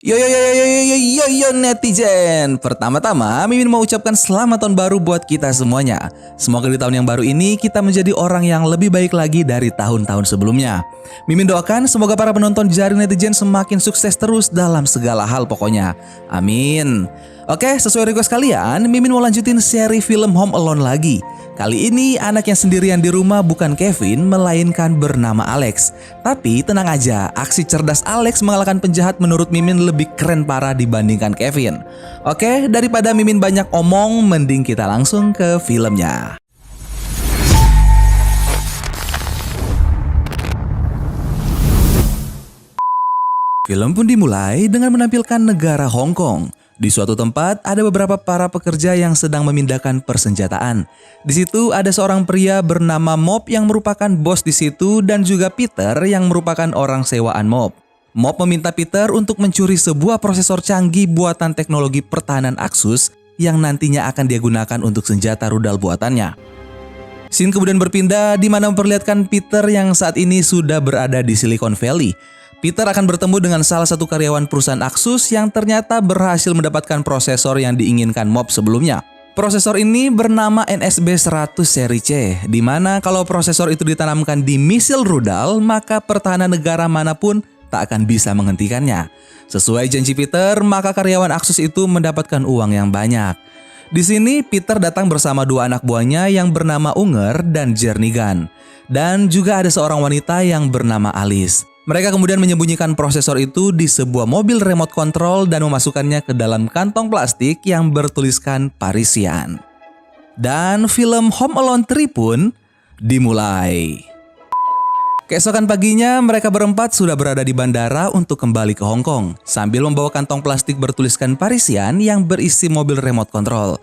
Yo netizen. Pertama-tama Mimin mau ucapkan selamat tahun baru buat kita semuanya. Semoga di tahun yang baru ini kita menjadi orang yang lebih baik lagi dari tahun-tahun sebelumnya. Mimin doakan semoga para penonton Jaring Netizen semakin sukses terus dalam segala hal pokoknya. Amin. Oke, sesuai request kalian, Mimin mau lanjutin seri film Home Alone lagi. Kali ini anak yang sendirian di rumah bukan Kevin, melainkan bernama Alex. Tapi tenang aja, aksi cerdas Alex mengalahkan penjahat menurut Mimin lebih keren parah dibandingkan Kevin. Oke, daripada Mimin banyak omong, mending kita langsung ke filmnya. Film pun dimulai dengan menampilkan negara Hong Kong. Di suatu tempat ada beberapa para pekerja yang sedang memindahkan persenjataan. Di situ ada seorang pria bernama Mop yang merupakan bos di situ dan juga Peter yang merupakan orang sewaan Mop. Mop meminta Peter untuk mencuri sebuah prosesor canggih buatan teknologi pertahanan Asus yang nantinya akan dia gunakan untuk senjata rudal buatannya. Scene kemudian berpindah di mana memperlihatkan Peter yang saat ini sudah berada di Silicon Valley. Peter akan bertemu dengan salah satu karyawan perusahaan Asus yang ternyata berhasil mendapatkan prosesor yang diinginkan Mop sebelumnya. Prosesor ini bernama NSB-100 seri C, di mana kalau prosesor itu ditanamkan di misil rudal, maka pertahanan negara manapun tak akan bisa menghentikannya. Sesuai janji Peter, maka karyawan Asus itu mendapatkan uang yang banyak. Di sini Peter datang bersama dua anak buahnya yang bernama Unger dan Jernigan. Dan juga ada seorang wanita yang bernama Alice. Mereka kemudian menyembunyikan prosesor itu di sebuah mobil remote control dan memasukkannya ke dalam kantong plastik yang bertuliskan Parisian. Dan film Home Alone 3 pun dimulai. Keesokan paginya mereka berempat sudah berada di bandara untuk kembali ke Hong Kong sambil membawa kantong plastik bertuliskan Parisian yang berisi mobil remote control.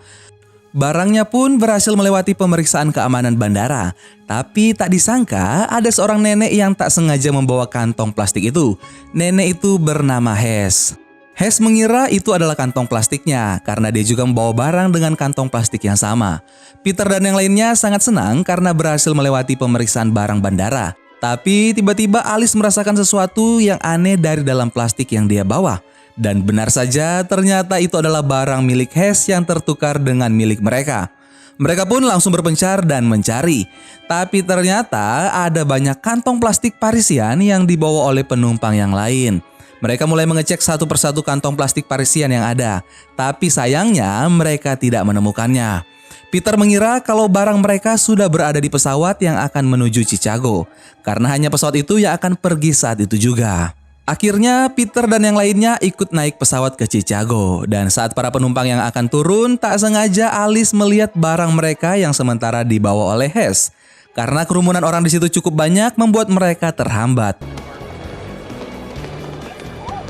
Barangnya pun berhasil melewati pemeriksaan keamanan bandara. Tapi tak disangka ada seorang nenek yang tak sengaja membawa kantong plastik itu. Nenek itu bernama Hes. Hes mengira itu adalah kantong plastiknya karena dia juga membawa barang dengan kantong plastik yang sama. Peter dan yang lainnya sangat senang karena berhasil melewati pemeriksaan barang bandara. Tapi tiba-tiba Alice merasakan sesuatu yang aneh dari dalam plastik yang dia bawa. Dan benar saja ternyata itu adalah barang milik Hes yang tertukar dengan milik mereka. Mereka pun langsung berpencar dan mencari. Tapi ternyata ada banyak kantong plastik Parisian yang dibawa oleh penumpang yang lain. Mereka mulai mengecek satu persatu kantong plastik Parisian yang ada. Tapi sayangnya mereka tidak menemukannya. Peter mengira kalau barang mereka sudah berada di pesawat yang akan menuju Chicago. Karena hanya pesawat itu yang akan pergi saat itu juga. Akhirnya Peter dan yang lainnya ikut naik pesawat ke Chicago. Dan saat para penumpang yang akan turun, tak sengaja Alice melihat barang mereka yang sementara dibawa oleh Hes. Karena kerumunan orang di situ cukup banyak membuat mereka terhambat.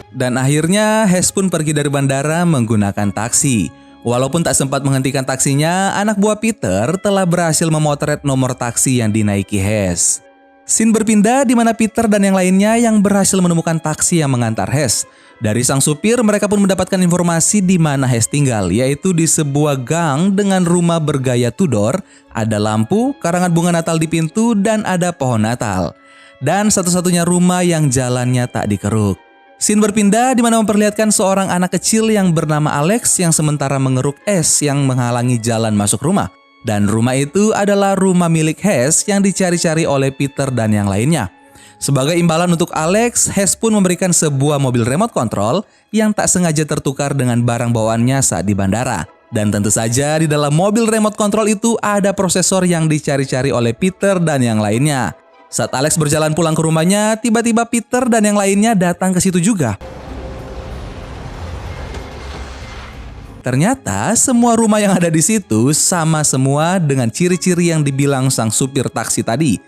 Dan akhirnya Hes pun pergi dari bandara menggunakan taksi. Walaupun tak sempat menghentikan taksinya, anak buah Peter telah berhasil memotret nomor taksi yang dinaiki Hes. Scene berpindah di mana Peter dan yang lainnya yang berhasil menemukan taksi yang mengantar Hes. Dari sang supir, mereka pun mendapatkan informasi di mana Hes tinggal, yaitu di sebuah gang dengan rumah bergaya Tudor, ada lampu, karangan bunga Natal di pintu, dan ada pohon Natal. Dan satu-satunya rumah yang jalannya tak dikeruk. Scene berpindah di mana memperlihatkan seorang anak kecil yang bernama Alex yang sementara mengeruk es yang menghalangi jalan masuk rumah. Dan rumah itu adalah rumah milik Hes yang dicari-cari oleh Peter dan yang lainnya. Sebagai imbalan untuk Alex, Hes pun memberikan sebuah mobil remote control yang tak sengaja tertukar dengan barang bawaannya saat di bandara. Dan tentu saja di dalam mobil remote control itu ada prosesor yang dicari-cari oleh Peter dan yang lainnya. Saat Alex berjalan pulang ke rumahnya, tiba-tiba Peter dan yang lainnya datang ke situ juga. Ternyata semua rumah yang ada di situ sama semua dengan ciri-ciri yang dibilang sang supir taksi tadi.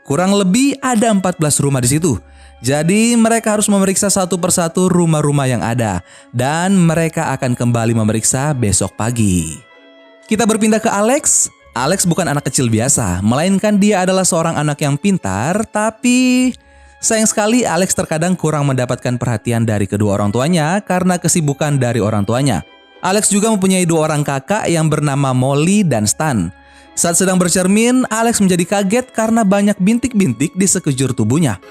Kurang lebih ada 14 rumah di situ. Jadi mereka harus memeriksa satu persatu rumah-rumah yang ada. Dan mereka akan kembali memeriksa besok pagi. Kita berpindah ke Alex. Alex bukan anak kecil biasa, melainkan dia adalah seorang anak yang pintar, tapi sayang sekali Alex terkadang kurang mendapatkan perhatian dari kedua orang tuanya karena kesibukan dari orang tuanya. Alex juga mempunyai dua orang kakak yang bernama Molly dan Stan. Saat sedang bercermin, Alex menjadi kaget karena banyak bintik-bintik di sekujur tubuhnya.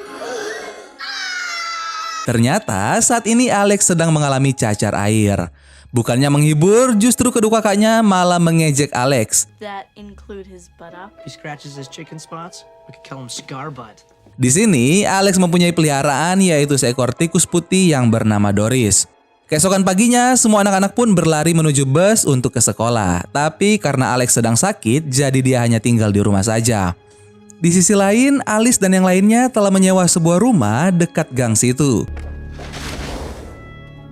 Ternyata saat ini Alex sedang mengalami cacar air. Bukannya menghibur, justru kedua kakaknya malah mengejek Alex. That include his buttock? He scratches his chicken spots. We could call him Scar Butt. Di sini, Alex mempunyai peliharaan yaitu seekor tikus putih yang bernama Doris. Keesokan paginya, semua anak-anak pun berlari menuju bus untuk ke sekolah. Tapi karena Alex sedang sakit, jadi dia hanya tinggal di rumah saja. Di sisi lain, Alice dan yang lainnya telah menyewa sebuah rumah dekat gang situ.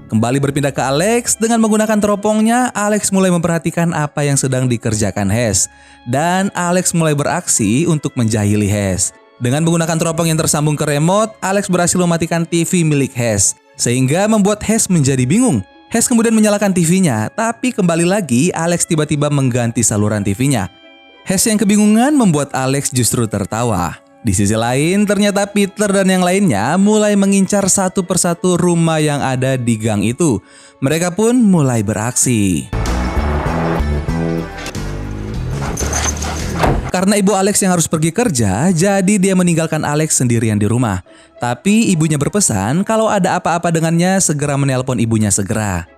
Kembali berpindah ke Alex, dengan menggunakan teropongnya, Alex mulai memperhatikan apa yang sedang dikerjakan Hes. Dan Alex mulai beraksi untuk menjahili Hes. Dengan menggunakan teropong yang tersambung ke remote, Alex berhasil mematikan TV milik Hes. Sehingga membuat Hes menjadi bingung. Hes kemudian menyalakan TV-nya, tapi kembali lagi Alex tiba-tiba mengganti saluran TV-nya. Hes yang kebingungan membuat Alex justru tertawa. Di sisi lain, ternyata Peter dan yang lainnya mulai mengincar satu persatu rumah yang ada di gang itu. Mereka pun mulai beraksi. Karena ibu Alex yang harus pergi kerja, jadi dia meninggalkan Alex sendirian di rumah. Tapi ibunya berpesan kalau ada apa-apa dengannya segera menelpon ibunya segera.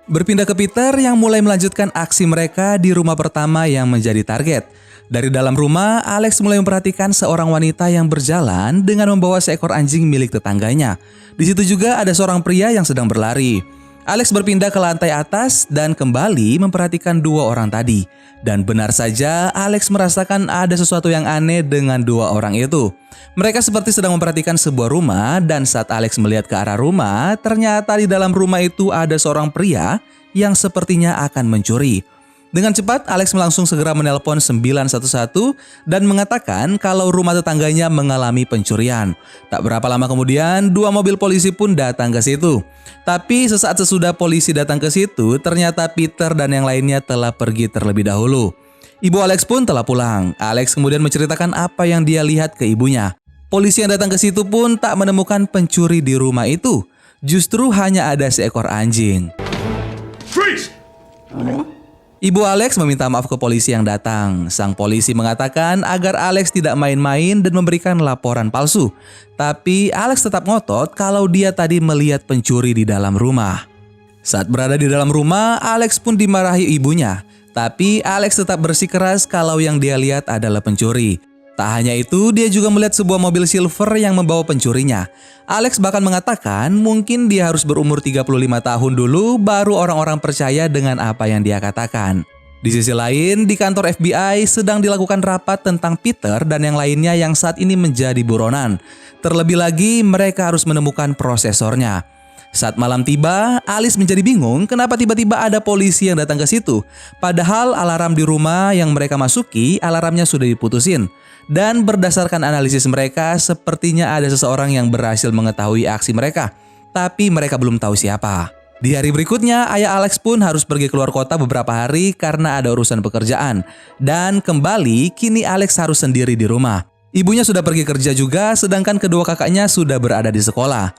Berpindah ke Peter yang mulai melanjutkan aksi mereka di rumah pertama yang menjadi target. Dari dalam rumah, Alex mulai memperhatikan seorang wanita yang berjalan dengan membawa seekor anjing milik tetangganya. Di situ juga ada seorang pria yang sedang berlari. Alex berpindah ke lantai atas dan kembali memperhatikan dua orang tadi. Dan benar saja, Alex merasakan ada sesuatu yang aneh dengan dua orang itu. Mereka seperti sedang memperhatikan sebuah rumah dan saat Alex melihat ke arah rumah, ternyata di dalam rumah itu ada seorang pria yang sepertinya akan mencuri. Dengan cepat, Alex langsung segera menelpon 911 dan mengatakan kalau rumah tetangganya mengalami pencurian. Tak berapa lama kemudian, dua mobil polisi pun datang ke situ. Tapi sesaat sesudah polisi datang ke situ, ternyata Peter dan yang lainnya telah pergi terlebih dahulu. Ibu Alex pun telah pulang. Alex kemudian menceritakan apa yang dia lihat ke ibunya. Polisi yang datang ke situ pun tak menemukan pencuri di rumah itu. Justru hanya ada seekor anjing. Freeze! Ibu Alex meminta maaf ke polisi yang datang. Sang polisi mengatakan agar Alex tidak main-main dan memberikan laporan palsu. Tapi Alex tetap ngotot kalau dia tadi melihat pencuri di dalam rumah. Saat berada di dalam rumah, Alex pun dimarahi ibunya. Tapi Alex tetap bersikeras kalau yang dia lihat adalah pencuri. Tak hanya itu, dia juga melihat sebuah mobil silver yang membawa pencurinya. Alex bahkan mengatakan mungkin dia harus berumur 35 tahun dulu baru orang-orang percaya dengan apa yang dia katakan. Di sisi lain, di kantor FBI sedang dilakukan rapat tentang Peter dan yang lainnya yang saat ini menjadi buronan. Terlebih lagi, mereka harus menemukan prosesornya. Saat malam tiba, Alice menjadi bingung kenapa tiba-tiba ada polisi yang datang ke situ. Padahal alarm di rumah yang mereka masuki, alarmnya sudah diputusin. Dan berdasarkan analisis mereka, sepertinya ada seseorang yang berhasil mengetahui aksi mereka. Tapi mereka belum tahu siapa. Di hari berikutnya, ayah Alex pun harus pergi keluar kota beberapa hari karena ada urusan pekerjaan. Dan kembali, kini Alex harus sendiri di rumah. Ibunya sudah pergi kerja juga, sedangkan kedua kakaknya sudah berada di sekolah.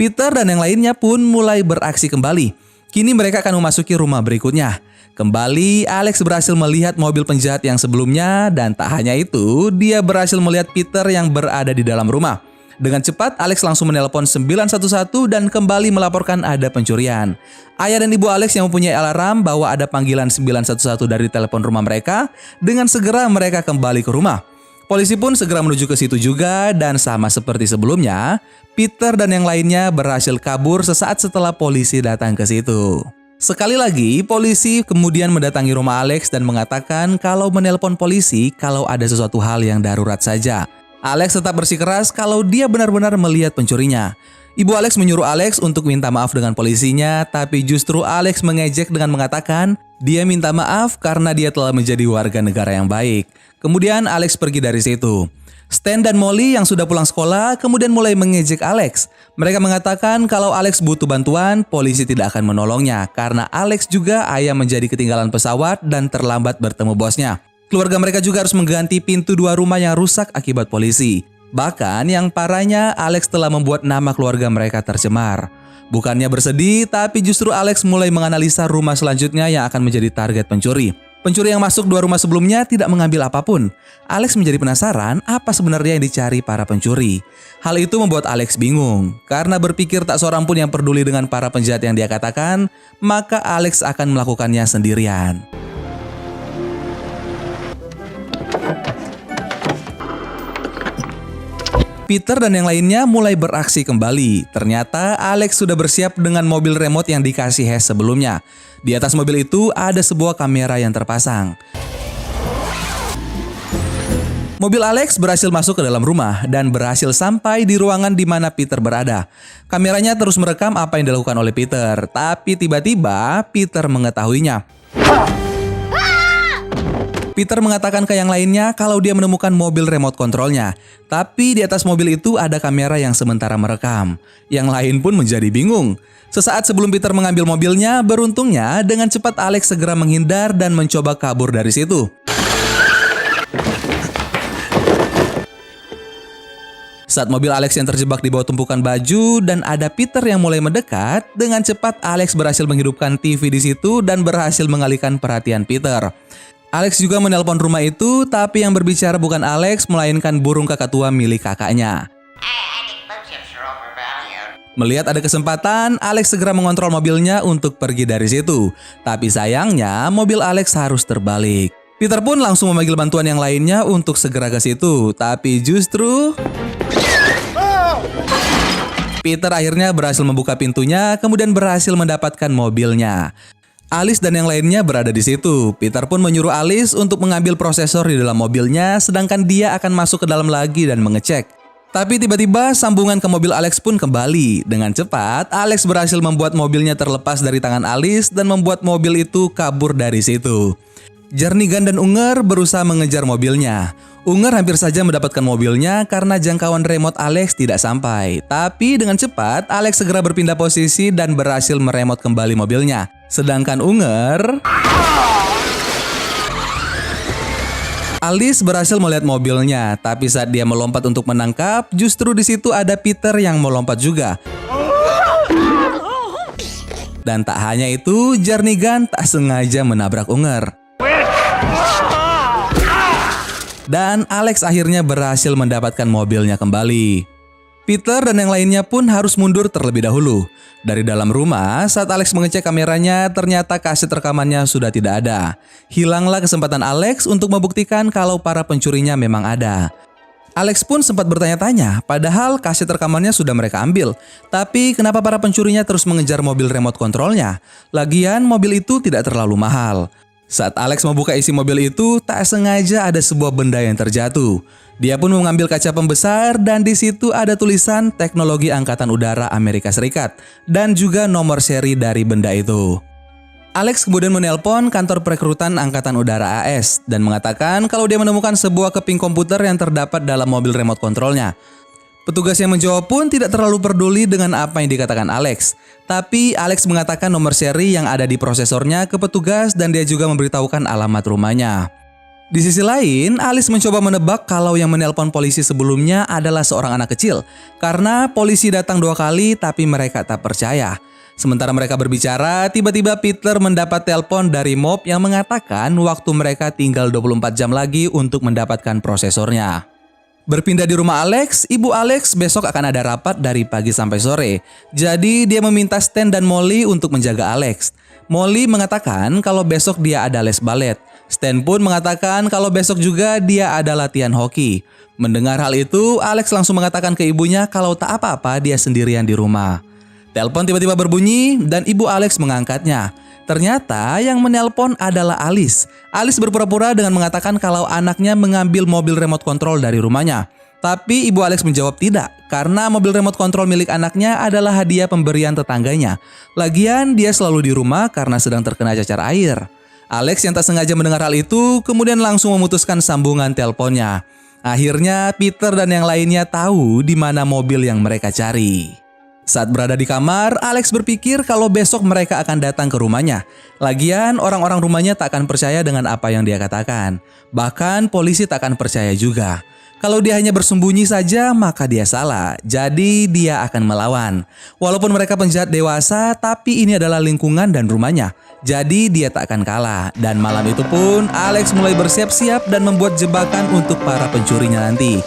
Peter dan yang lainnya pun mulai beraksi kembali. Kini mereka akan memasuki rumah berikutnya. Kembali, Alex berhasil melihat mobil penjahat yang sebelumnya dan tak hanya itu, dia berhasil melihat Peter yang berada di dalam rumah. Dengan cepat, Alex langsung menelpon 911 dan kembali melaporkan ada pencurian. Ayah dan ibu Alex yang mempunyai alarm bahwa ada panggilan 911 dari telepon rumah mereka, dengan segera mereka kembali ke rumah. Polisi pun segera menuju ke situ juga dan sama seperti sebelumnya, Peter dan yang lainnya berhasil kabur sesaat setelah polisi datang ke situ. Sekali lagi, polisi kemudian mendatangi rumah Alex dan mengatakan kalau menelpon polisi kalau ada sesuatu hal yang darurat saja. Alex tetap bersikeras kalau dia benar-benar melihat pencurinya. Ibu Alex menyuruh Alex untuk minta maaf dengan polisinya, tapi justru Alex mengejek dengan mengatakan dia minta maaf karena dia telah menjadi warga negara yang baik. Kemudian Alex pergi dari situ. Stan dan Molly yang sudah pulang sekolah kemudian mulai mengejek Alex. Mereka mengatakan kalau Alex butuh bantuan, polisi tidak akan menolongnya karena Alex juga ayah menjadi ketinggalan pesawat dan terlambat bertemu bosnya. Keluarga mereka juga harus mengganti pintu dua rumah yang rusak akibat polisi. Bahkan yang parahnya, Alex telah membuat nama keluarga mereka tercemar. Bukannya bersedih, tapi justru Alex mulai menganalisa rumah selanjutnya yang akan menjadi target pencuri. Pencuri yang masuk 2 rumah sebelumnya tidak mengambil apapun. Alex menjadi penasaran apa sebenarnya yang dicari para pencuri. Hal itu membuat Alex bingung. Karena berpikir tak seorang pun yang peduli dengan para penjahat yang dia katakan, maka Alex akan melakukannya sendirian. Peter dan yang lainnya mulai beraksi kembali. Ternyata Alex sudah bersiap dengan mobil remote yang dikasih Hess sebelumnya. Di atas mobil itu ada sebuah kamera yang terpasang. Mobil Alex berhasil masuk ke dalam rumah dan berhasil sampai di ruangan di mana Peter berada. Kameranya terus merekam apa yang dilakukan oleh Peter, tapi tiba-tiba Peter mengetahuinya. Peter mengatakan ke yang lainnya kalau dia menemukan mobil remote kontrolnya. Tapi di atas mobil itu ada kamera yang sementara merekam. Yang lain pun menjadi bingung. Sesaat sebelum Peter mengambil mobilnya, beruntungnya dengan cepat Alex segera menghindar dan mencoba kabur dari situ. Saat mobil Alex yang terjebak di bawah tumpukan baju dan ada Peter yang mulai mendekat, dengan cepat Alex berhasil menghidupkan TV di situ dan berhasil mengalihkan perhatian Peter. Alex juga menelpon rumah itu, tapi yang berbicara bukan Alex, melainkan burung kakak tua milik kakaknya. Melihat ada kesempatan, Alex segera mengontrol mobilnya untuk pergi dari situ. Tapi sayangnya, mobil Alex harus terbalik. Peter pun langsung memanggil bantuan yang lainnya untuk segera ke situ. Tapi justru Peter akhirnya berhasil membuka pintunya, kemudian berhasil mendapatkan mobilnya. Alice dan yang lainnya berada di situ. Peter pun menyuruh Alice untuk mengambil prosesor di dalam mobilnya, sedangkan dia akan masuk ke dalam lagi dan mengecek. Tapi tiba-tiba sambungan ke mobil Alex pun kembali. Dengan cepat, Alex berhasil membuat mobilnya terlepas dari tangan Alice dan membuat mobil itu kabur dari situ. Jernigan dan Unger berusaha mengejar mobilnya. Unger hampir saja mendapatkan mobilnya karena jangkauan remote Alex tidak sampai. Tapi dengan cepat, Alex segera berpindah posisi dan berhasil meremote kembali mobilnya. Sedangkan Unger, Alice berhasil melihat mobilnya, tapi saat dia melompat untuk menangkap, justru di situ ada Peter yang melompat juga. Dan tak hanya itu, Jernigan tak sengaja menabrak Unger. Dan Alex akhirnya berhasil mendapatkan mobilnya kembali. Peter dan yang lainnya pun harus mundur terlebih dahulu. Dari dalam rumah, saat Alex mengecek kameranya, ternyata kaset rekamannya sudah tidak ada. Hilanglah kesempatan Alex untuk membuktikan kalau para pencurinya memang ada. Alex pun sempat bertanya-tanya, padahal kaset rekamannya sudah mereka ambil. Tapi kenapa para pencurinya terus mengejar mobil remote kontrolnya? Lagian mobil itu tidak terlalu mahal. Saat Alex membuka isi mobil itu, tak sengaja ada sebuah benda yang terjatuh. Dia pun mengambil kaca pembesar dan di situ ada tulisan Teknologi Angkatan Udara Amerika Serikat dan juga nomor seri dari benda itu. Alex kemudian menelpon kantor perekrutan Angkatan Udara AS dan mengatakan kalau dia menemukan sebuah keping komputer yang terdapat dalam mobil remote kontrolnya. Petugas yang menjawab pun tidak terlalu peduli dengan apa yang dikatakan Alex. Tapi Alex mengatakan nomor seri yang ada di prosesornya ke petugas dan dia juga memberitahukan alamat rumahnya. Di sisi lain, Alice mencoba menebak kalau yang menelpon polisi sebelumnya adalah seorang anak kecil. Karena polisi datang 2 kali tapi mereka tak percaya. Sementara mereka berbicara, tiba-tiba Peter mendapat telepon dari Mob yang mengatakan waktu mereka tinggal 24 jam lagi untuk mendapatkan prosesornya. Berpindah di rumah Alex, ibu Alex besok akan ada rapat dari pagi sampai sore. Jadi dia meminta Stan dan Molly untuk menjaga Alex. Molly mengatakan kalau besok dia ada les balet. Stan pun mengatakan kalau besok juga dia ada latihan hoki. Mendengar hal itu, Alex langsung mengatakan ke ibunya kalau tak apa-apa dia sendirian di rumah. Telepon tiba-tiba berbunyi dan ibu Alex mengangkatnya. Ternyata yang menelpon adalah Alice. Alice berpura-pura dengan mengatakan kalau anaknya mengambil mobil remote control dari rumahnya. Tapi ibu Alex menjawab tidak, karena mobil remote control milik anaknya adalah hadiah pemberian tetangganya. Lagian dia selalu di rumah karena sedang terkena cacar air. Alex yang tak sengaja mendengar hal itu, kemudian langsung memutuskan sambungan teleponnya. Akhirnya Peter dan yang lainnya tahu di mana mobil yang mereka cari. Saat berada di kamar, Alex berpikir kalau besok mereka akan datang ke rumahnya. Lagian orang-orang rumahnya tak akan percaya dengan apa yang dia katakan. Bahkan polisi tak akan percaya juga. Kalau dia hanya bersembunyi saja, maka dia salah. Jadi dia akan melawan. Walaupun mereka penjahat dewasa, tapi ini adalah lingkungan dan rumahnya. Jadi dia tak akan kalah. Dan malam itu pun, Alex mulai bersiap-siap dan membuat jebakan untuk para pencurinya nanti.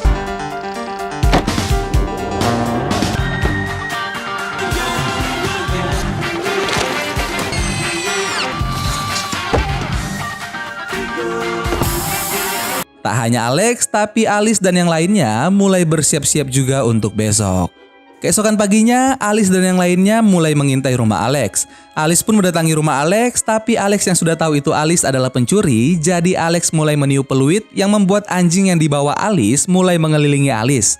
Tak hanya Alex, tapi Alice dan yang lainnya mulai bersiap-siap juga untuk besok. Keesokan paginya, Alice dan yang lainnya mulai mengintai rumah Alex. Alice pun mendatangi rumah Alex, tapi Alex yang sudah tahu itu Alice adalah pencuri, jadi Alex mulai meniup peluit yang membuat anjing yang dibawa Alice mulai mengelilingi Alice.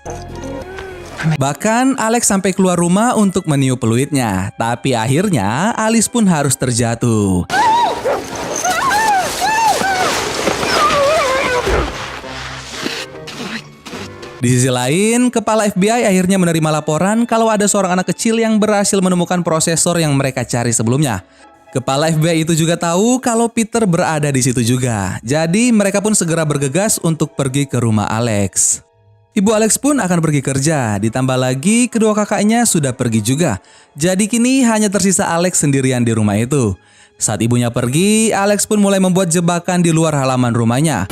Bahkan Alex sampai keluar rumah untuk meniup peluitnya, tapi akhirnya Alice pun harus terjatuh. Di sisi lain, kepala FBI akhirnya menerima laporan kalau ada seorang anak kecil yang berhasil menemukan prosesor yang mereka cari sebelumnya. Kepala FBI itu juga tahu kalau Peter berada di situ juga. Jadi mereka pun segera bergegas untuk pergi ke rumah Alex. Ibu Alex pun akan pergi kerja, ditambah lagi kedua kakaknya sudah pergi juga. Jadi kini hanya tersisa Alex sendirian di rumah itu. Saat ibunya pergi, Alex pun mulai membuat jebakan di luar halaman rumahnya.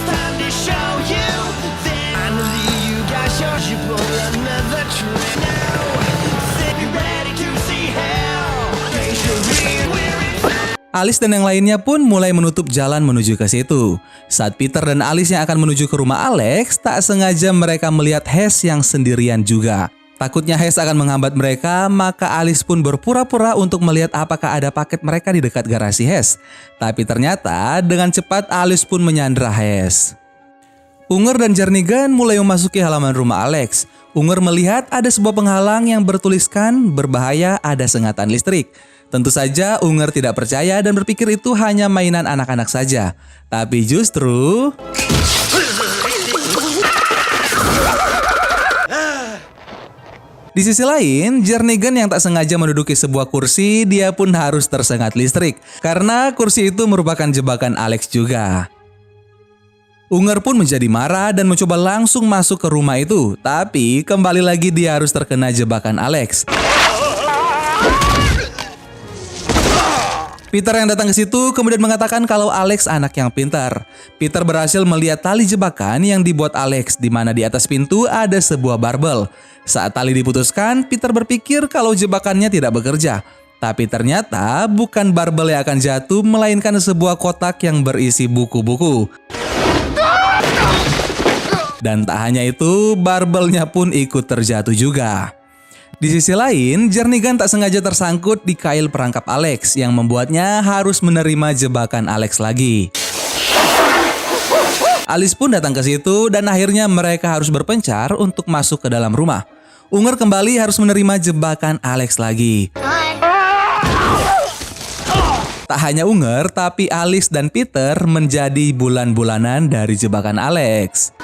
Alice dan yang lainnya pun mulai menutup jalan menuju ke situ. Saat Peter dan Alice yang akan menuju ke rumah Alex, tak sengaja mereka melihat Hess yang sendirian juga. Takutnya Hess akan menghambat mereka, maka Alice pun berpura-pura untuk melihat apakah ada paket mereka di dekat garasi Hess. Tapi ternyata dengan cepat Alice pun menyandra Hess. Unger dan Jernigan mulai memasuki halaman rumah Alex. Unger melihat ada sebuah penghalang yang bertuliskan berbahaya ada sengatan listrik. Tentu saja Unger tidak percaya dan berpikir itu hanya mainan anak-anak saja. Tapi justru... Di sisi lain, Jernigan yang tak sengaja menduduki sebuah kursi, dia pun harus tersengat listrik. Karena kursi itu merupakan jebakan Alex juga. Unger pun menjadi marah dan mencoba langsung masuk ke rumah itu. Tapi kembali lagi dia harus terkena jebakan Alex. Peter yang datang ke situ kemudian mengatakan kalau Alex anak yang pintar. Peter berhasil melihat tali jebakan yang dibuat Alex, di mana di atas pintu ada sebuah barbel. Saat tali diputuskan, Peter berpikir kalau jebakannya tidak bekerja. Tapi ternyata bukan barbel yang akan jatuh, melainkan sebuah kotak yang berisi buku-buku. Dan tak hanya itu, barbelnya pun ikut terjatuh juga. Di sisi lain, Jernigan tak sengaja tersangkut di kail perangkap Alex yang membuatnya harus menerima jebakan Alex lagi. Alice pun datang ke situ dan akhirnya mereka harus berpencar untuk masuk ke dalam rumah. Unger kembali harus menerima jebakan Alex lagi. Tak hanya Unger, tapi Alice dan Peter menjadi bulan-bulanan dari jebakan Alex.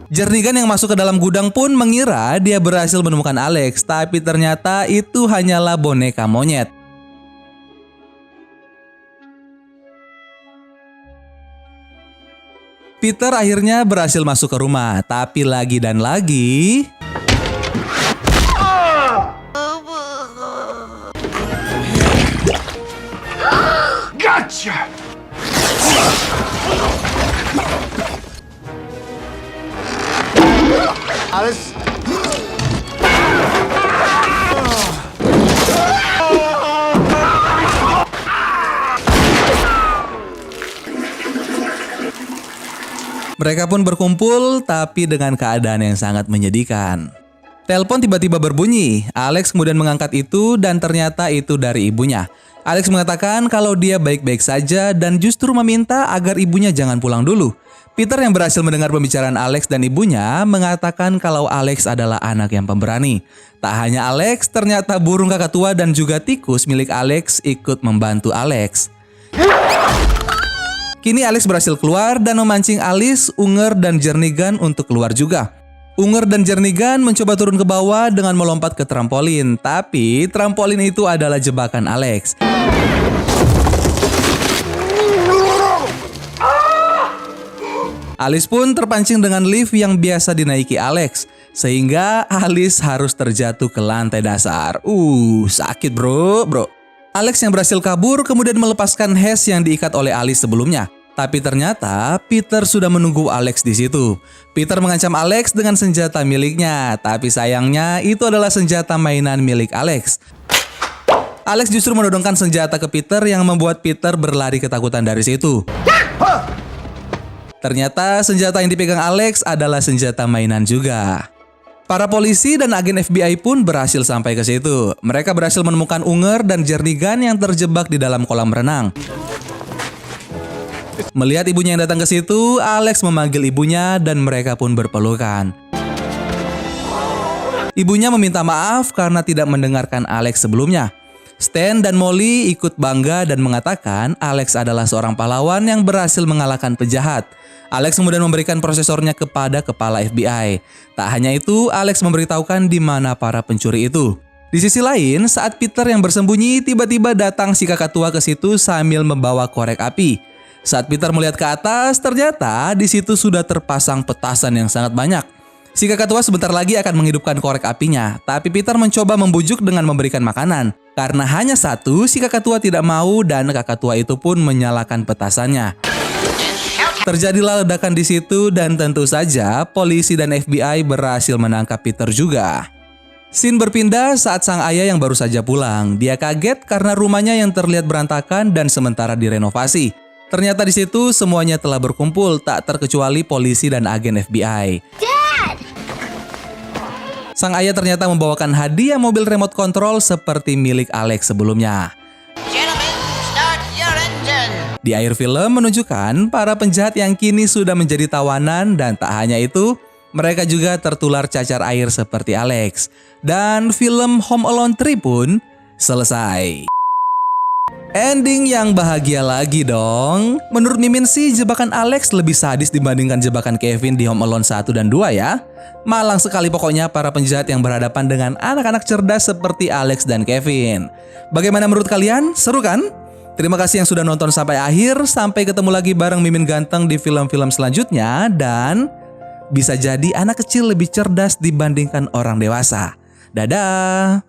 Jernigan yang masuk ke dalam gudang pun mengira dia berhasil menemukan Alex, tapi ternyata itu hanyalah boneka monyet. Peter akhirnya berhasil masuk ke rumah, tapi lagi dan lagi... Gotcha! Alice. Mereka pun berkumpul, tapi dengan keadaan yang sangat menyedihkan. Telepon tiba-tiba berbunyi. Alex kemudian mengangkat itu dan ternyata itu dari ibunya. Alex mengatakan kalau dia baik-baik saja dan justru meminta agar ibunya jangan pulang dulu. Peter yang berhasil mendengar pembicaraan Alex dan ibunya mengatakan kalau Alex adalah anak yang pemberani. Tak hanya Alex, ternyata burung kakak tua dan juga tikus milik Alex ikut membantu Alex. Kini Alex berhasil keluar dan memancing Alice, Unger, dan Jernigan untuk keluar juga. Unger dan Jernigan mencoba turun ke bawah dengan melompat ke trampolin, tapi trampolin itu adalah jebakan Alex. Alice pun terpancing dengan lift yang biasa dinaiki Alex, sehingga Alice harus terjatuh ke lantai dasar. Sakit bro. Alex yang berhasil kabur kemudian melepaskan Hess yang diikat oleh Alice sebelumnya. Tapi ternyata Peter sudah menunggu Alex di situ. Peter mengancam Alex dengan senjata miliknya, tapi sayangnya itu adalah senjata mainan milik Alex. Alex justru menodongkan senjata ke Peter yang membuat Peter berlari ketakutan dari situ. Ternyata senjata yang dipegang Alex adalah senjata mainan juga. Para polisi dan agen FBI pun berhasil sampai ke situ. Mereka berhasil menemukan Unger dan Jernigan yang terjebak di dalam kolam renang. Melihat ibunya yang datang ke situ, Alex memanggil ibunya dan mereka pun berpelukan. Ibunya meminta maaf karena tidak mendengarkan Alex sebelumnya. Stan dan Molly ikut bangga dan mengatakan Alex adalah seorang pahlawan yang berhasil mengalahkan penjahat. Alex kemudian memberikan prosesornya kepada kepala FBI. Tak hanya itu, Alex memberitahukan di mana para pencuri itu. Di sisi lain, saat Peter yang bersembunyi, tiba-tiba datang si kakak tua ke situ sambil membawa korek api. Saat Peter melihat ke atas, ternyata di situ sudah terpasang petasan yang sangat banyak. Si kakak tua sebentar lagi akan menghidupkan korek apinya, tapi Peter mencoba membujuk dengan memberikan makanan. Karena hanya satu, si kakak tua tidak mau dan kakak tua itu pun menyalakan petasannya. Terjadilah ledakan di situ dan tentu saja polisi dan FBI berhasil menangkap Peter juga. Scene berpindah saat sang ayah yang baru saja pulang. Dia kaget karena rumahnya yang terlihat berantakan dan sementara direnovasi. Ternyata di situ semuanya telah berkumpul, tak terkecuali polisi dan agen FBI. Dad! Sang ayah ternyata membawakan hadiah mobil remote control seperti milik Alex sebelumnya. Di akhir film menunjukkan para penjahat yang kini sudah menjadi tawanan dan tak hanya itu, mereka juga tertular cacar air seperti Alex. Dan film Home Alone 3 pun selesai. Ending yang bahagia lagi dong. Menurut Mimin sih jebakan Alex lebih sadis dibandingkan jebakan Kevin di Home Alone 1 dan 2 ya. Malang sekali pokoknya para penjahat yang berhadapan dengan anak-anak cerdas seperti Alex dan Kevin. Bagaimana menurut kalian? Seru kan? Terima kasih yang sudah nonton sampai akhir. Sampai ketemu lagi bareng Mimin Ganteng di film-film selanjutnya. Dan bisa jadi anak kecil lebih cerdas dibandingkan orang dewasa. Dadah!